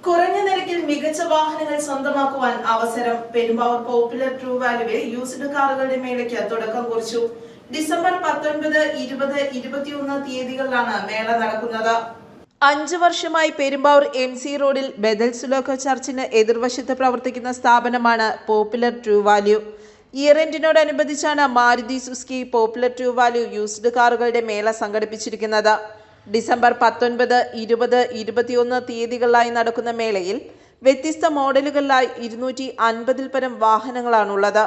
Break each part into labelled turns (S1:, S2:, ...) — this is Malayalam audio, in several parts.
S1: കുറഞ്ഞ നിരക്കിൽ മികച്ച വാഹനങ്ങൾ സ്വന്തമാക്കുവാൻ അവസരം. പെരുമ്പാവൂർ പോപ്പുലർ ട്രൂ വാല്യൂവിൽ യൂസ്ഡ് കാറുകളുടെ മേളയ്ക്ക് തുടക്കം കുറിച്ചു. ഡിസംബർ 19, 20, 21 തീയതികളിലാണ് മേള നടക്കുന്നത്. 5 വർഷമായി പെരുമ്പാവൂർ MC റോഡിൽ ബദൽ സുലോക ചർച്ചിന് എതിർവശത്ത് പ്രവർത്തിക്കുന്ന സ്ഥാപനമാണ് പോപ്പുലർ ട്രൂ വാല്യൂ. ഇയർ എൻഡിനോടനുബന്ധിച്ചാണ് Maruti Suzuki popular true value used കാറുകളുടെ മേള സംഘടിപ്പിച്ചിരിക്കുന്നത്. ഡിസംബർ 19, 20, 21 തീയതികളിലായി നടക്കുന്ന മേളയിൽ വ്യത്യസ്ത മോഡലുകളിലായി 250 പരം വാഹനങ്ങളാണുള്ളത്.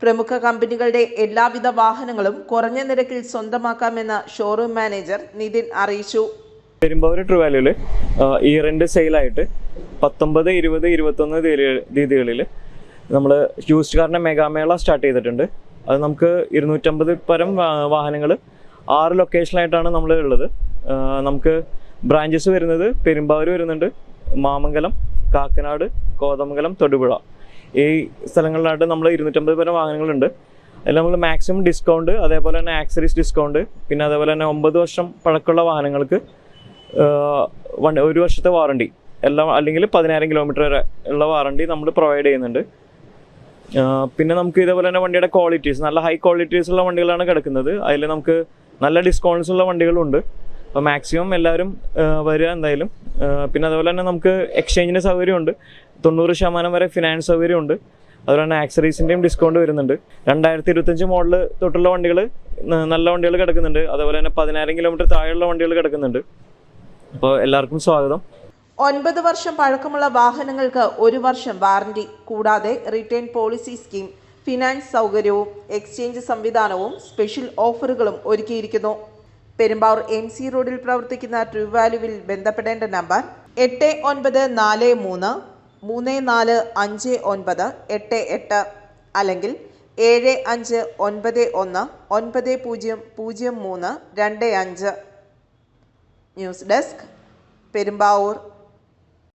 S1: പ്രമുഖ കമ്പനികളുടെ എല്ലാവിധ വാഹനങ്ങളും കുറഞ്ഞ നിരക്കിൽ സ്വന്തമാക്കാമെന്ന് ഷോറൂം മാനേജർ നിതിൻ അറിയിച്ചു.
S2: പെരുമ്പാവൂർ ട്രൂ വാല്യൂവിൽ ഇയർ എൻഡ് സെയിലായിട്ട് 19, 20, 21 തീയതികളിൽ നമ്മൾ യൂസ്ഡ് കാറിൻ്റെ മെഗാമേള സ്റ്റാർട്ട് ചെയ്തിട്ടുണ്ട്. അത് നമുക്ക് 250 പരം വാഹനങ്ങൾ 6 ലൊക്കേഷനിലായിട്ടാണ് നമ്മൾ ഉള്ളത്. നമുക്ക് ബ്രാഞ്ചസ് വരുന്നത് പെരുമ്പാവൂർ വരുന്നുണ്ട്, മാമംഗലം, കാക്കനാട്, കോതമംഗലം, തൊടുപുഴ ഈ സ്ഥലങ്ങളിലായിട്ട് നമ്മൾ 250 പരം വാഹനങ്ങളുണ്ട്. അതിൽ നമ്മൾ മാക്സിമം ഡിസ്കൗണ്ട്, അതേപോലെ തന്നെ ആക്സറീസ് ഡിസ്കൗണ്ട്, പിന്നെ അതേപോലെ തന്നെ 9 വർഷം പഴക്കമുള്ള വാഹനങ്ങൾക്ക് 1 വർഷത്തെ വാറണ്ടി എല്ലാം, അല്ലെങ്കിൽ 10,000 കിലോമീറ്റർ വരെ ഉള്ള വാറണ്ടി നമ്മൾ പ്രൊവൈഡ് ചെയ്യുന്നുണ്ട്. പിന്നെ നമുക്ക് ഇതേപോലെ തന്നെ വണ്ടിയുടെ ക്വാളിറ്റീസ്, നല്ല ഹൈ ക്വാളിറ്റീസ് ഉള്ള വണ്ടികളാണ് കിടക്കുന്നത്. അതിൽ നമുക്ക് നല്ല ഡിസ്കൗണ്ട്സ് ഉള്ള വണ്ടികളുണ്ട്. അപ്പോൾ മാക്സിമം എല്ലാവരും വരിക എന്തായാലും. പിന്നെ അതുപോലെ തന്നെ നമുക്ക് എക്സ്ചേഞ്ചിന് സൗകര്യമുണ്ട്, 90% വരെ ഫിനാൻസ് സൗകര്യമുണ്ട്. അതുപോലെ തന്നെ ആക്സറീസിൻ്റെയും ഡിസ്കൗണ്ട് വരുന്നുണ്ട്. 2025 മോഡൽ തൊട്ടുള്ള വണ്ടികൾ, നല്ല വണ്ടികൾ കിടക്കുന്നുണ്ട്. അതുപോലെ തന്നെ 10,000 കിലോമീറ്റർ താഴെയുള്ള വണ്ടികൾ കിടക്കുന്നുണ്ട്. അപ്പോൾ എല്ലാവർക്കും സ്വാഗതം.
S1: 9 വർഷം പഴക്കമുള്ള വാഹനങ്ങൾക്ക് 1 വർഷം വാറണ്ടി, കൂടാതെ റിട്ടേൺ പോളിസി സ്കീം, ഫിനാൻസ് സൗകര്യവും എക്സ്ചേഞ്ച് സംവിധാനവും സ്പെഷ്യൽ ഓഫറുകളും ഒരുക്കിയിരിക്കുന്നു. പെരുമ്പാവൂർ MC റോഡിൽ പ്രവർത്തിക്കുന്ന ട്രൂ വാല്യൂവിൽ ബന്ധപ്പെടേണ്ട നമ്പർ 8943 345988 അല്ലെങ്കിൽ 7591 900325. News desk, Perumbavoor.